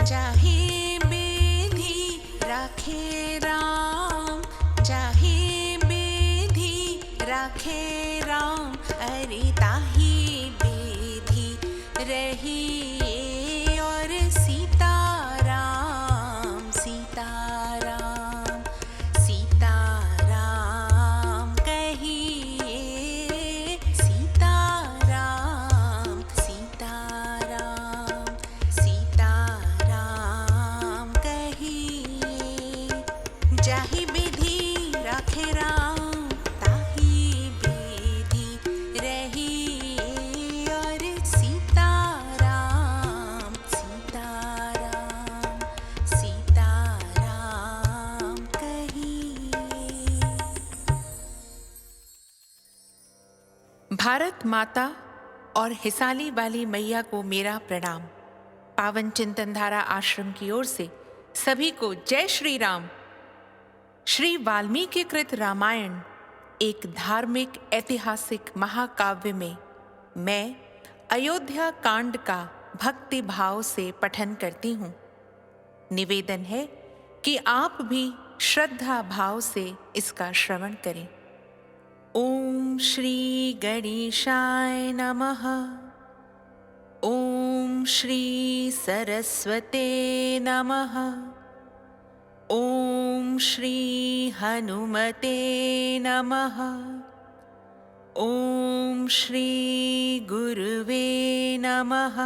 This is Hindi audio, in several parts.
चाहे बेधी राखे राम, चाहे बेधी राखे राम, अरे ताही बेधी रहिए और सीताराम सीताराम सीताराम कहिए, सीताराम सीताराम सीताराम कहिए। जाहि विधि राखे राम, ताहि विधि रहिए और सीताराम सीताराम सीताराम कहिए। भारत माता और हिसाली वाली मैया को मेरा प्रणाम। पावन चिंतन धारा आश्रम की ओर से सभी को जय श्री राम। श्री वाल्मीकि कृत रामायण एक धार्मिक ऐतिहासिक महाकाव्य में मैं अयोध्या कांड का भक्ति भाव से पठन करती हूँ। निवेदन है कि आप भी श्रद्धा भाव से इसका श्रवण करें। ओम श्री गणेशाय नमः। ओम श्री सरस्वते नमः। ओम श्री हनुमते नमः। ओम श्री गुरुवे नमः।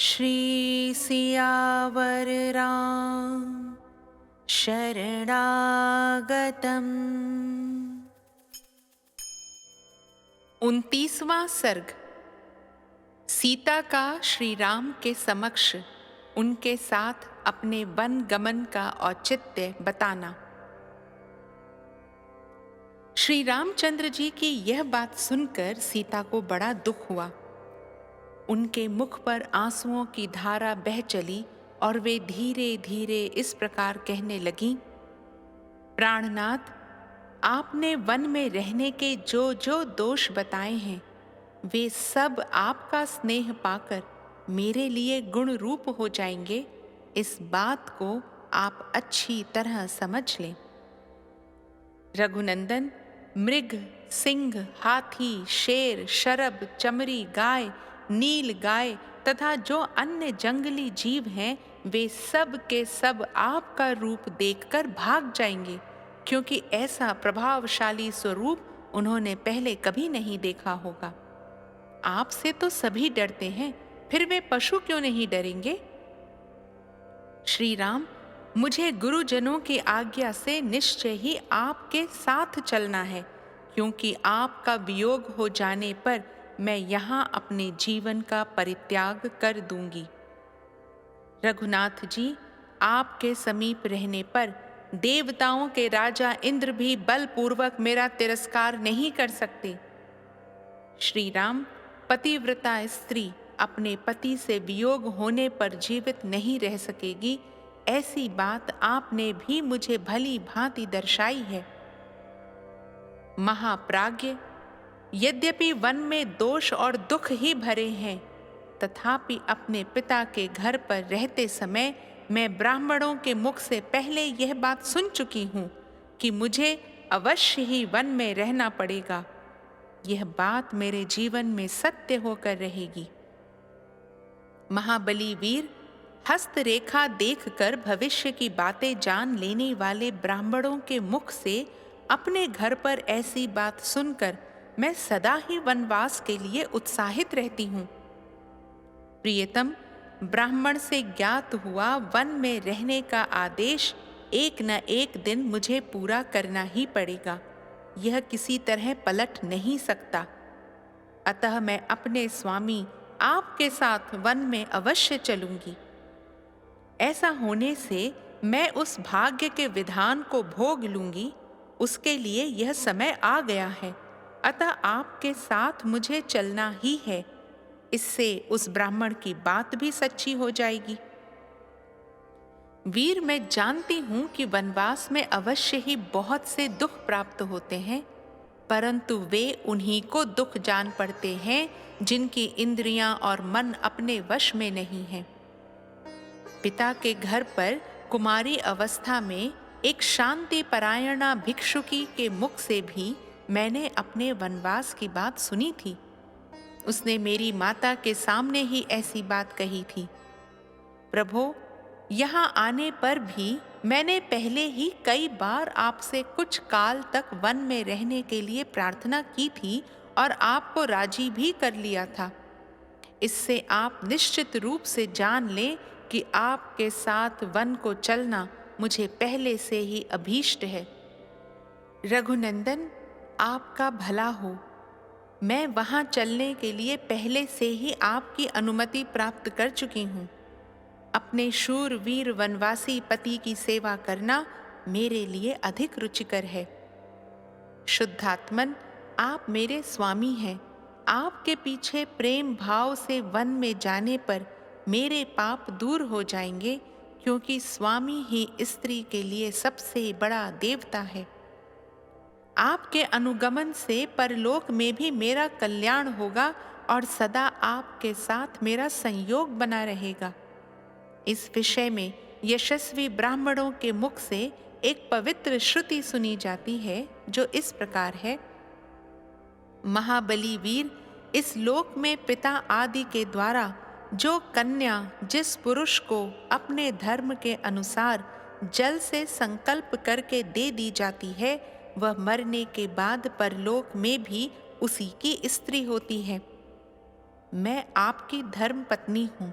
श्री सियावर राम शरणागतम्। 29वां सर्ग। सीता का श्री राम के समक्ष उनके साथ अपने वन गमन का औचित्य बताना। श्री रामचंद्र जी की यह बात सुनकर सीता को बड़ा दुख हुआ। उनके मुख पर आंसुओं की धारा बह चली और वे धीरे धीरे इस प्रकार कहने लगीं, प्राणनाथ, आपने वन में रहने के जो जो दोष बताए हैं, वे सब आपका स्नेह पाकर मेरे लिए गुण रूप हो जाएंगे, इस बात को आप अच्छी तरह समझ लें। रघुनंदन, मृग, सिंह, हाथी, शेर, शरभ, चमरी गाय, नील गाय तथा जो अन्य जंगली जीव हैं, वे सब के सब आपका रूप देखकर भाग जाएंगे, क्योंकि ऐसा प्रभावशाली स्वरूप उन्होंने पहले कभी नहीं देखा होगा। आपसे तो सभी डरते हैं, फिर वे पशु क्यों नहीं डरेंगे? श्री राम, मुझे गुरुजनों की आज्ञा से निश्चय ही आपके साथ चलना है, क्योंकि आपका वियोग हो जाने पर मैं यहाँ अपने जीवन का परित्याग कर दूंगी। रघुनाथ जी, आपके समीप रहने पर देवताओं के राजा इंद्र भी बलपूर्वक मेरा तिरस्कार नहीं कर सकते। श्री राम, पतिव्रता स्त्री अपने पति से वियोग होने पर जीवित नहीं रह सकेगी, ऐसी बात आपने भी मुझे भली भांति दर्शाई है। महाप्राज्ञ, यद्यपि वन में दोष और दुख ही भरे हैं, तथापि अपने पिता के घर पर रहते समय मैं ब्राह्मणों के मुख से पहले यह बात सुन चुकी हूँ कि मुझे अवश्य ही वन में रहना पड़ेगा। यह बात मेरे जीवन में सत्य होकर रहेगी। महाबली वीर, हस्तरेखा देखकर भविष्य की बातें जान लेने वाले ब्राह्मणों के मुख से अपने घर पर ऐसी बात सुनकर मैं सदा ही वनवास के लिए उत्साहित रहती हूँ। प्रियतम, ब्राह्मण से ज्ञात हुआ वन में रहने का आदेश एक न एक दिन मुझे पूरा करना ही पड़ेगा। यह किसी तरह पलट नहीं सकता। अतः मैं अपने स्वामी आपके साथ वन में अवश्य चलूंगी। ऐसा होने से मैं उस भाग्य के विधान को भोग लूंगी, उसके लिए यह समय आ गया है। अतः आपके साथ मुझे चलना ही है। इससे उस ब्राह्मण की बात भी सच्ची हो जाएगी। वीर, मैं जानती हूं कि वनवास में अवश्य ही बहुत से दुख प्राप्त होते हैं, परंतु वे उन्हीं को दुख जान पड़ते हैं जिनकी इंद्रियां और मन अपने वश में नहीं हैं। पिता के घर पर कुमारी अवस्था में एक शांति परायणा भिक्षुकी के मुख से भी मैंने अपने वनवास की बात सुनी थी। उसने मेरी माता के सामने ही ऐसी बात कही थी। प्रभो, यहाँ आने पर भी मैंने पहले ही कई बार आपसे कुछ काल तक वन में रहने के लिए प्रार्थना की थी और आपको राजी भी कर लिया था। इससे आप निश्चित रूप से जान लें कि आपके साथ वन को चलना मुझे पहले से ही अभीष्ट है। रघुनंदन, आपका भला हो। मैं वहां चलने के लिए पहले से ही आपकी अनुमति प्राप्त कर चुकी हूँ। अपने शूरवीर वनवासी पति की सेवा करना मेरे लिए अधिक रुचिकर है। शुद्धात्मन, आप मेरे स्वामी हैं। आपके पीछे प्रेम भाव से वन में जाने पर मेरे पाप दूर हो जाएंगे, क्योंकि स्वामी ही स्त्री के लिए सबसे बड़ा देवता है। आपके अनुगमन से परलोक में भी मेरा कल्याण होगा और सदा आपके साथ मेरा संयोग बना रहेगा। इस विषय में यशस्वी ब्राह्मणों के मुख से एक पवित्र श्रुति सुनी जाती है, जो इस प्रकार है। महाबली वीर, इस लोक में पिता आदि के द्वारा जो कन्या जिस पुरुष को अपने धर्म के अनुसार जल से संकल्प करके दे दी जाती है, वह मरने के बाद परलोक में भी उसी की स्त्री होती है। मैं आपकी धर्म पत्नी हूँ,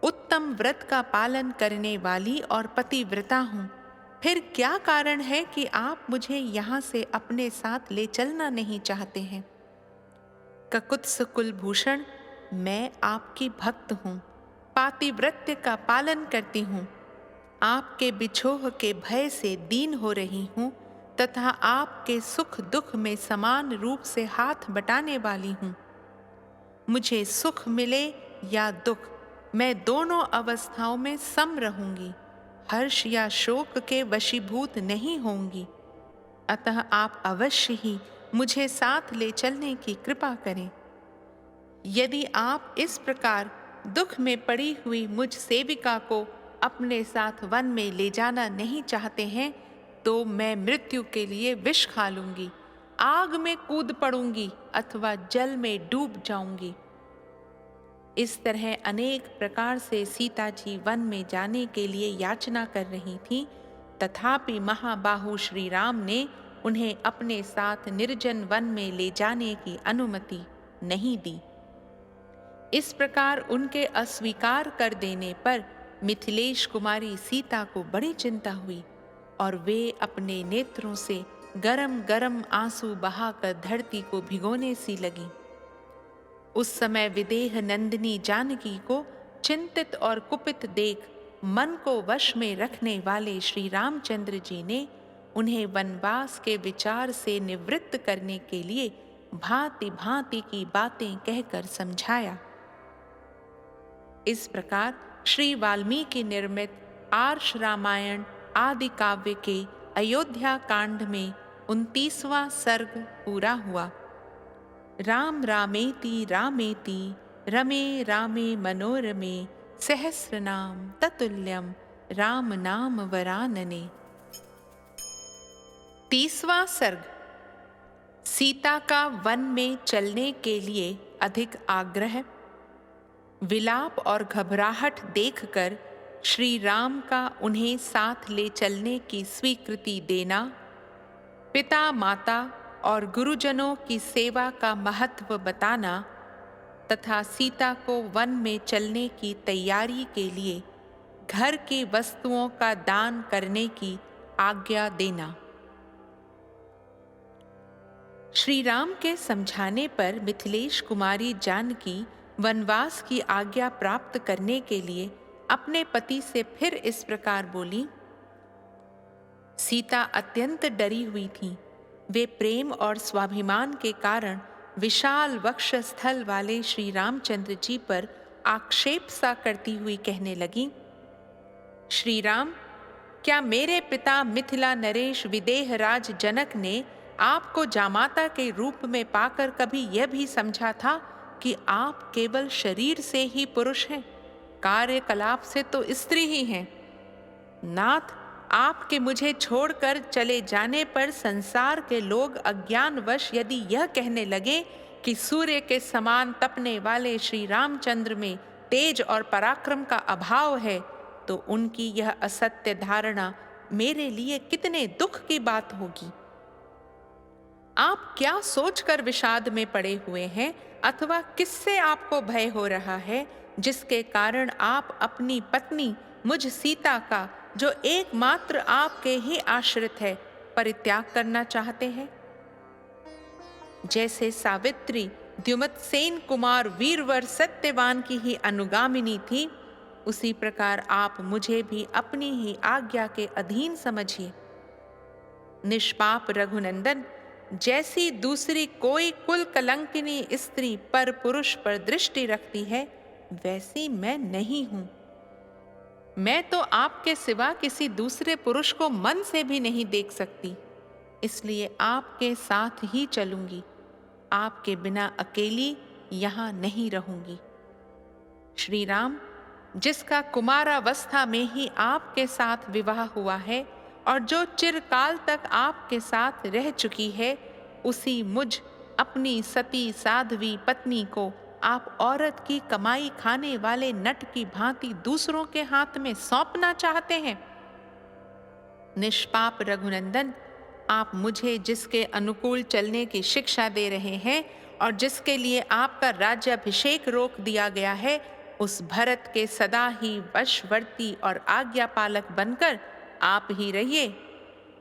उत्तम व्रत का पालन करने वाली और पतिव्रता हूँ। फिर क्या कारण है कि आप मुझे यहाँ से अपने साथ ले चलना नहीं चाहते हैं? ककुत्स कुलभूषण, मैं आपकी भक्त हूँ, पातिव्रत्य का पालन करती हूँ, आपके बिछोह के भय से दीन हो रही हूँ तथा आपके सुख दुख में समान रूप से हाथ बटाने वाली हूँ। मुझे सुख मिले या दुख, मैं दोनों अवस्थाओं में सम रहूंगी, हर्ष या शोक के वशीभूत नहीं होंगी। अतः आप अवश्य ही मुझे साथ ले चलने की कृपा करें। यदि आप इस प्रकार दुख में पड़ी हुई मुझ सेविका को अपने साथ वन में ले जाना नहीं चाहते हैं, तो मैं मृत्यु के लिए विष खा लूंगी, आग में कूद पड़ूंगी अथवा जल में डूब जाऊंगी। इस तरह अनेक प्रकार से सीता जी वन में जाने के लिए याचना कर रही थीं, तथापि महाबाहु श्री राम ने उन्हें अपने साथ निर्जन वन में ले जाने की अनुमति नहीं दी। इस प्रकार उनके अस्वीकार कर देने पर मिथिलेश कुमारी सीता को बड़ी चिंता हुई और वे अपने नेत्रों से गरम गरम आंसू बहाकर धरती को भिगोने सी लगी। उस समय विदेह नंदिनी जानकी को चिंतित और कुपित देख मन को वश में रखने वाले श्री रामचंद्र जी ने उन्हें वनवास के विचार से निवृत्त करने के लिए भांति भांति की बातें कहकर समझाया। इस प्रकार श्री वाल्मीकि निर्मित आर्ष रामायण आदि काव्य के अयोध्या कांड में 29वां सर्ग पूरा हुआ। राम रामेति रामेति रमे रामे मनोरमे सहस्रनाम ततुल्यम राम नाम वरानने। 30वां सर्ग सीता का वन में चलने के लिए अधिक आग्रह। विलाप और घबराहट देखकर श्री राम का उन्हें साथ ले चलने की स्वीकृति देना, पिता माता और गुरुजनों की सेवा का महत्व बताना तथा सीता को वन में चलने की तैयारी के लिए घर की वस्तुओं का दान करने की आज्ञा देना। श्री राम के समझाने पर मिथिलेश कुमारी जानकी वनवास की आज्ञा प्राप्त करने के लिए अपने पति से फिर इस प्रकार बोली। सीता अत्यंत डरी हुई थी। वे प्रेम और स्वाभिमान के कारण विशाल वक्ष स्थल वाले श्री रामचंद्र जी पर आक्षेप सा करती हुई कहने लगी, श्री राम, क्या मेरे पिता मिथिला नरेश विदेहराज जनक ने आपको जामाता के रूप में पाकर कभी यह भी समझा था कि आप केवल शरीर से ही पुरुष हैं, कार्यकलाप से तो स्त्री ही हैं। नाथ, आपके मुझे छोड़कर चले जाने पर संसार के लोग अज्ञानवश यदि यह कहने लगे कि सूर्य के समान तपने वाले श्री रामचंद्र में तेज और पराक्रम का अभाव है, तो उनकी यह असत्य धारणा मेरे लिए कितने दुख की बात होगी। आप क्या सोचकर विषाद में पड़े हुए हैं, अथवा किससे आपको भय हो रहा है, जिसके कारण आप अपनी पत्नी मुझ सीता का, जो एकमात्र आपके ही आश्रित है, परित्याग करना चाहते हैं? जैसे सावित्री द्युमत्सेन कुमार वीरवर सत्यवान की ही अनुगामिनी थी, उसी प्रकार आप मुझे भी अपनी ही आज्ञा के अधीन समझिए। निष्पाप रघुनंदन, जैसी दूसरी कोई कुल कलंकिनी स्त्री पर पुरुष पर दृष्टि रखती है, वैसी मैं नहीं हूं। मैं तो आपके सिवा किसी दूसरे पुरुष को मन से भी नहीं देख सकती, इसलिए आपके साथ ही चलूंगी। आपके बिना अकेली यहां नहीं रहूंगी। श्री राम, जिसका कुमारावस्था में ही आपके साथ विवाह हुआ है और जो चिरकाल तक आपके साथ रह चुकी है, उसी मुझ अपनी सती साध्वी पत्नी को आप औरत की कमाई खाने वाले नट की भांति दूसरों के हाथ में सौंपना चाहते हैं। निष्पाप रघुनंदन, आप मुझे जिसके अनुकूल चलने की शिक्षा दे रहे हैं और जिसके लिए आपका राज्याभिषेक रोक दिया गया है, उस भरत के सदा ही वशवर्ती और आज्ञा पालक बनकर आप ही रहिए,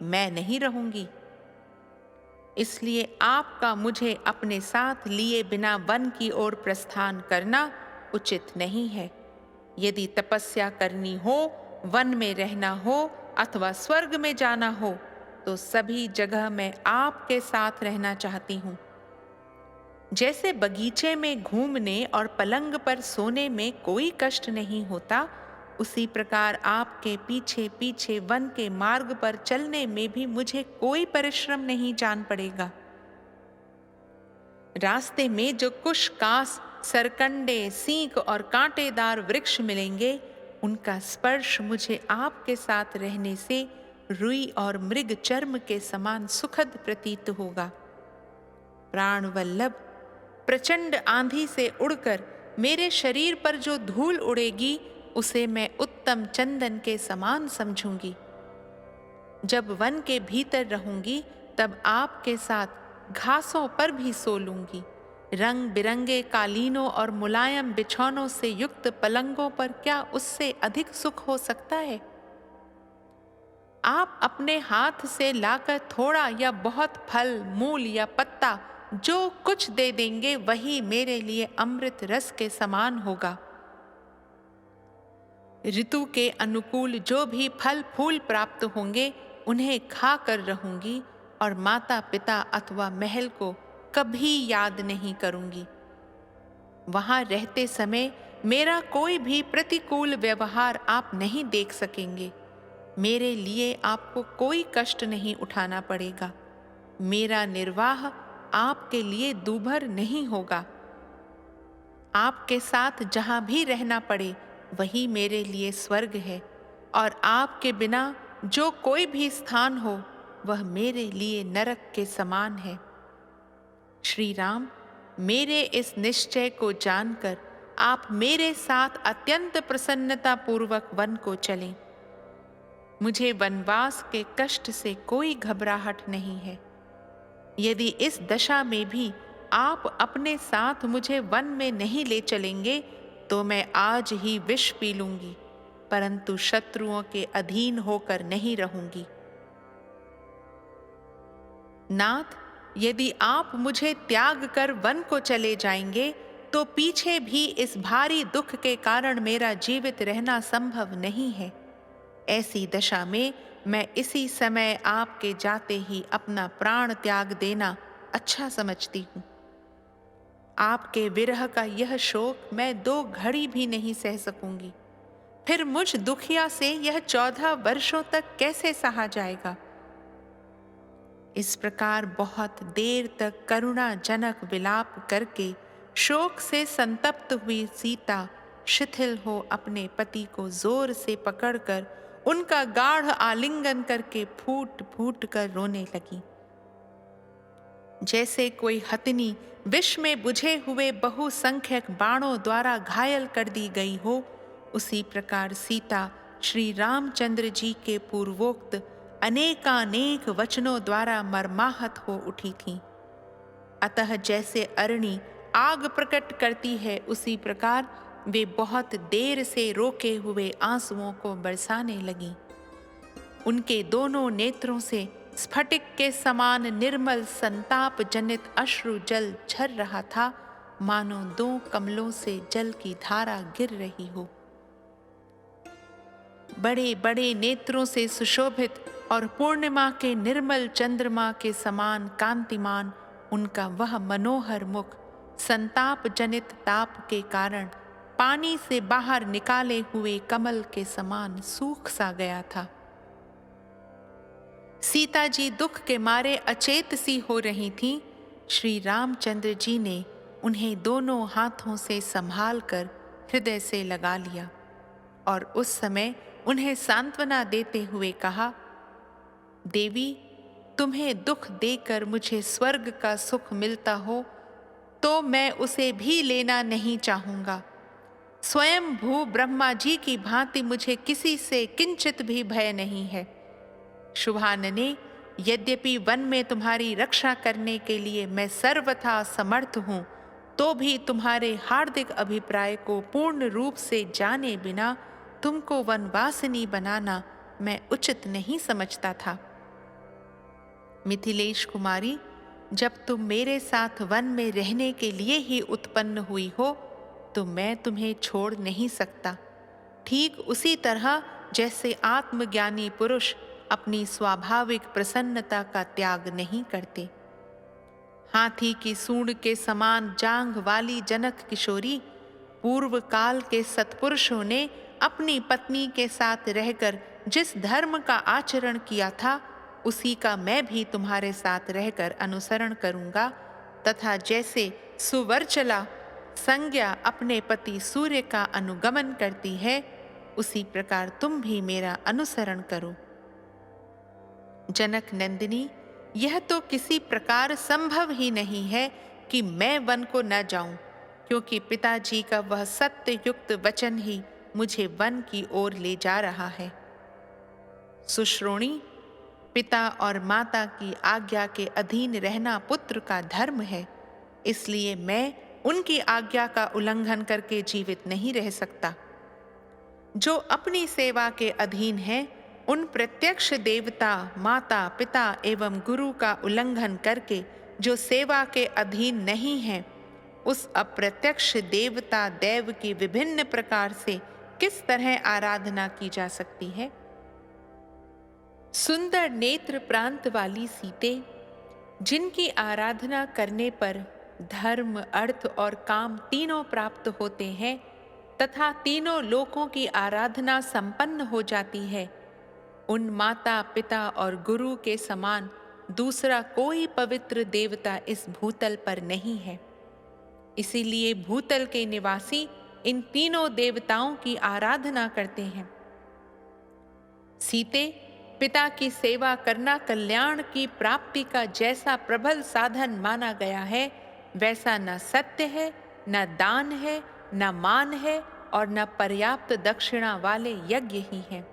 मैं नहीं रहूंगी। इसलिए आपका मुझे अपने साथ लिए बिना वन की ओर प्रस्थान करना उचित नहीं है। यदि तपस्या करनी हो, वन में रहना हो अथवा स्वर्ग में जाना हो, तो सभी जगह मैं आपके साथ रहना चाहती हूँ। जैसे बगीचे में घूमने और पलंग पर सोने में कोई कष्ट नहीं होता, उसी प्रकार आपके पीछे पीछे वन के मार्ग पर चलने में भी मुझे कोई परिश्रम नहीं जान पड़ेगा। रास्ते में जो कुश कास, सरकंडे, सींक और कांटेदार वृक्ष मिलेंगे, उनका स्पर्श मुझे आपके साथ रहने से रुई और मृग चर्म के समान सुखद प्रतीत होगा। प्राण वल्लभ, प्रचंड आंधी से उड़कर मेरे शरीर पर जो धूल उड़ेगी, उसे मैं उत्तम चंदन के समान समझूंगी। जब वन के भीतर रहूंगी, तब आपके साथ घासों पर भी सो लूंगी। रंग बिरंगे कालीनों और मुलायम बिछौनों से युक्त पलंगों पर क्या उससे अधिक सुख हो सकता है? आप अपने हाथ से लाकर थोड़ा या बहुत फल, मूल या पत्ता जो कुछ दे देंगे, वही मेरे लिए अमृत रस के समान होगा। ऋतु के अनुकूल जो भी फल फूल प्राप्त होंगे, उन्हें खा कर रहूंगी और माता पिता अथवा महल को कभी याद नहीं करूंगी। वहां रहते समय मेरा कोई भी प्रतिकूल व्यवहार आप नहीं देख सकेंगे। मेरे लिए आपको कोई कष्ट नहीं उठाना पड़ेगा। मेरा निर्वाह आपके लिए दूभर नहीं होगा। आपके साथ जहां भी रहना पड़े, वही मेरे लिए स्वर्ग है, और आपके बिना जो कोई भी स्थान हो, वह मेरे लिए नरक के समान है। श्री राम, मेरे इस निश्चय को जानकर आप मेरे साथ अत्यंत प्रसन्नता पूर्वक वन को चलें। मुझे वनवास के कष्ट से कोई घबराहट नहीं है। यदि इस दशा में भी आप अपने साथ मुझे वन में नहीं ले चलेंगे, तो मैं आज ही विष पी लूंगी, परंतु शत्रुओं के अधीन होकर नहीं रहूंगी। नाथ, यदि आप मुझे त्याग कर वन को चले जाएंगे, तो पीछे भी इस भारी दुख के कारण मेरा जीवित रहना संभव नहीं है। ऐसी दशा में मैं इसी समय आपके जाते ही अपना प्राण त्याग देना अच्छा समझती हूँ। आपके विरह का यह शोक मैं 2 घड़ी भी नहीं सह सकूंगी। फिर मुझ दुखिया से यह 14 वर्षों तक कैसे सहा जाएगा? इस प्रकार बहुत देर तक करुणाजनक विलाप करके शोक से संतप्त हुई सीता शिथिल हो अपने पति को जोर से पकड़कर उनका गाढ़ आलिंगन करके फूट फूट कर रोने लगी। जैसे कोई हथिनी विष में बुझे हुए बहुसंख्यक बाणों द्वारा घायल कर दी गई हो, उसी प्रकार सीता श्री रामचंद्र जी के पूर्वोक्त अनेकानेक वचनों द्वारा मर्माहत हो उठी थी। अतः जैसे अरणी आग प्रकट करती है, उसी प्रकार वे बहुत देर से रोके हुए आंसुओं को बरसाने लगी। उनके दोनों नेत्रों से स्फटिक के समान निर्मल संताप जनित अश्रु जल झर रहा था, मानो दो कमलों से जल की धारा गिर रही हो। बड़े बड़े नेत्रों से सुशोभित और पूर्णिमा के निर्मल चंद्रमा के समान कांतिमान उनका वह मनोहर मुख संताप जनित ताप के कारण पानी से बाहर निकाले हुए कमल के समान सूख सा गया था। सीता जी दुख के मारे अचेत सी हो रही थीं। श्री रामचंद्र जी ने उन्हें दोनों हाथों से संभाल कर हृदय से लगा लिया और उस समय उन्हें सांत्वना देते हुए कहा, देवी, तुम्हें दुख देकर मुझे स्वर्ग का सुख मिलता हो तो मैं उसे भी लेना नहीं चाहूंगा। स्वयं भू ब्रह्मा जी की भांति मुझे किसी से किंचित भी भय नहीं है। शुभानने, यद्यपि वन में तुम्हारी रक्षा करने के लिए मैं सर्वथा समर्थ हूं, तो भी तुम्हारे हार्दिक अभिप्राय को पूर्ण रूप से जाने बिना तुमको वनवासिनी बनाना मैं उचित नहीं समझता था। मिथिलेश कुमारी, जब तुम मेरे साथ वन में रहने के लिए ही उत्पन्न हुई हो, तो मैं तुम्हें छोड़ नहीं सकता। ठीक उसी तरह जैसे आत्मज्ञानी पुरुष अपनी स्वाभाविक प्रसन्नता का त्याग नहीं करते। हाथी की सूंड के समान जांघ वाली जनक किशोरी, पूर्व काल के सत्पुरुषों ने अपनी पत्नी के साथ रहकर जिस धर्म का आचरण किया था, उसी का मैं भी तुम्हारे साथ रहकर अनुसरण करूंगा, तथा जैसे सुवर्चला संज्ञा अपने पति सूर्य का अनुगमन करती है, उसी प्रकार तुम भी मेरा अनुसरण करो। जनक नंदिनी, यह तो किसी प्रकार संभव ही नहीं है कि मैं वन को न जाऊं, क्योंकि पिताजी का वह सत्य युक्त वचन ही मुझे वन की ओर ले जा रहा है। सुश्रोणी, पिता और माता की आज्ञा के अधीन रहना पुत्र का धर्म है, इसलिए मैं उनकी आज्ञा का उल्लंघन करके जीवित नहीं रह सकता। जो अपनी सेवा के अधीन है, उन प्रत्यक्ष देवता, माता, पिता एवं गुरु का उल्लंघन करके जो सेवा के अधीन नहीं है, उस अप्रत्यक्ष देवता देव की विभिन्न प्रकार से किस तरह आराधना की जा सकती है। सुंदर नेत्र प्रांत वाली सीते, जिनकी आराधना करने पर धर्म, अर्थ और काम तीनों प्राप्त होते हैं तथा तीनों लोकों की आराधना संपन्न हो जाती है, उन माता, पिता और गुरु के समान दूसरा कोई पवित्र देवता इस भूतल पर नहीं है। इसीलिए भूतल के निवासी इन तीनों देवताओं की आराधना करते हैं। सीते, पिता की सेवा करना कल्याण की प्राप्ति का जैसा प्रबल साधन माना गया है, वैसा न सत्य है, न दान है, न मान है और न पर्याप्त दक्षिणा वाले यज्ञ ही हैं।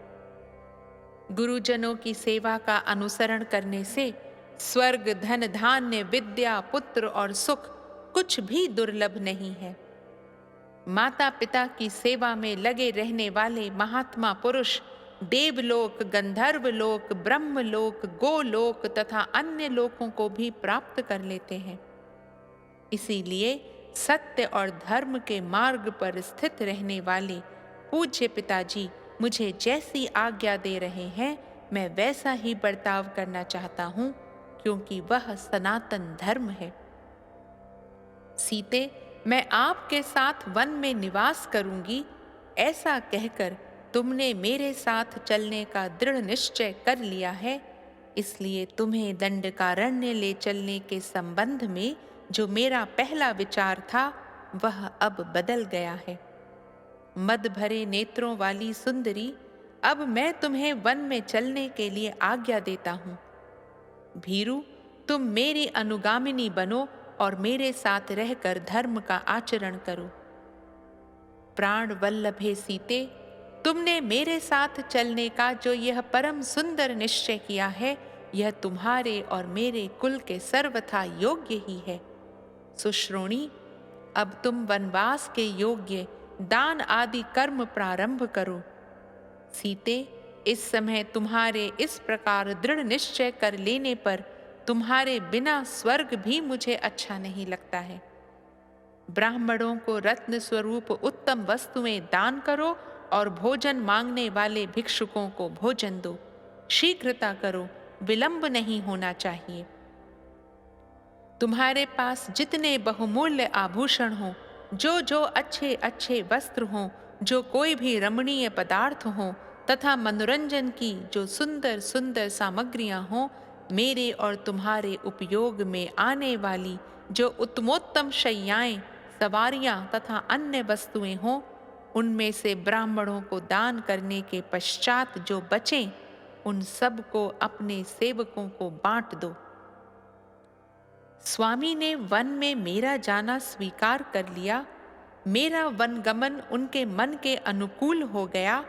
गुरुजनों की सेवा का अनुसरण करने से स्वर्ग, धन, धान्य, विद्या, पुत्र और सुख कुछ भी दुर्लभ नहीं है। माता पिता की सेवा में लगे रहने वाले महात्मा पुरुष देवलोक, गंधर्व लोक, ब्रह्मलोक, गोलोक तथा अन्य लोकों को भी प्राप्त कर लेते हैं। इसीलिए सत्य और धर्म के मार्ग पर स्थित रहने वाले पूज्य पिताजी मुझे जैसी आज्ञा दे रहे हैं, मैं वैसा ही बर्ताव करना चाहता हूं, क्योंकि वह सनातन धर्म है। सीते, मैं आपके साथ वन में निवास करूंगी, ऐसा कहकर तुमने मेरे साथ चलने का दृढ़ निश्चय कर लिया है, इसलिए तुम्हें दंडकारण्य ले चलने के संबंध में जो मेरा पहला विचार था, वह अब बदल गया है। मद भरे नेत्रों वाली सुंदरी, अब मैं तुम्हें वन में चलने के लिए आज्ञा देता हूँ। भीरू, तुम मेरी अनुगामिनी बनो और मेरे साथ रहकर धर्म का आचरण करो। प्राण वल्लभे सीते, तुमने मेरे साथ चलने का जो यह परम सुंदर निश्चय किया है, यह तुम्हारे और मेरे कुल के सर्वथा योग्य ही है। सुश्रोणी, अब तुम वनवास के योग्य दान आदि कर्म प्रारंभ करो। सीते, इस समय तुम्हारे इस प्रकार दृढ़ निश्चय कर लेने पर तुम्हारे बिना स्वर्ग भी मुझे अच्छा नहीं लगता है। ब्राह्मणों को रत्न स्वरूप उत्तम वस्तुएं दान करो और भोजन मांगने वाले भिक्षुकों को भोजन दो। शीघ्रता करो, विलंब नहीं होना चाहिए। तुम्हारे पास जितने बहुमूल्य आभूषण हो, जो अच्छे अच्छे वस्त्र हों, जो कोई भी रमणीय पदार्थ हों तथा मनोरंजन की जो सुंदर सुंदर सामग्रियां हों, मेरे और तुम्हारे उपयोग में आने वाली जो उत्तमोत्तम शय्याएं, सवारियां तथा अन्य वस्तुएं हों, उनमें से ब्राह्मणों को दान करने के पश्चात जो बचें, उन सब को अपने सेवकों को बांट दो। स्वामी ने वन में मेरा जाना स्वीकार कर लिया। मेरा वनगमन उनके मन के अनुकूल हो गया।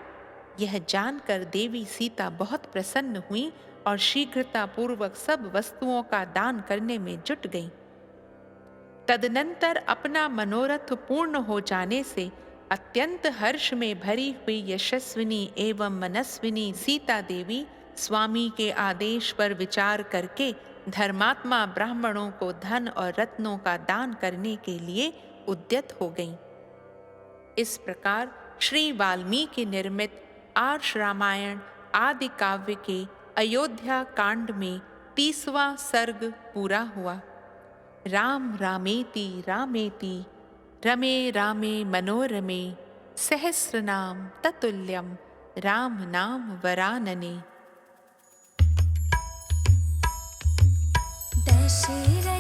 यह जानकर देवी सीता बहुत प्रसन्न हुई और शीघ्रता पूर्वक सब वस्तुओं का दान करने में जुट गई। तदनंतर अपना मनोरथ पूर्ण हो जाने से अत्यंत हर्ष में भरी हुई यशस्विनी एवं मनस्विनी सीता देवी स्वामी के आदेश पर विचार करके धर्मात्मा ब्राह्मणों को धन और रत्नों का दान करने के लिए उद्यत हो गईं। इस प्रकार श्री वाल्मीकि निर्मित आर्ष रामायण आदि काव्य के अयोध्या कांड में 30वां सर्ग पूरा हुआ। राम रामेति रामेति रमे रामे मनोरमे सहस्रनाम ततुल्यम राम नाम वरानने। दशरथ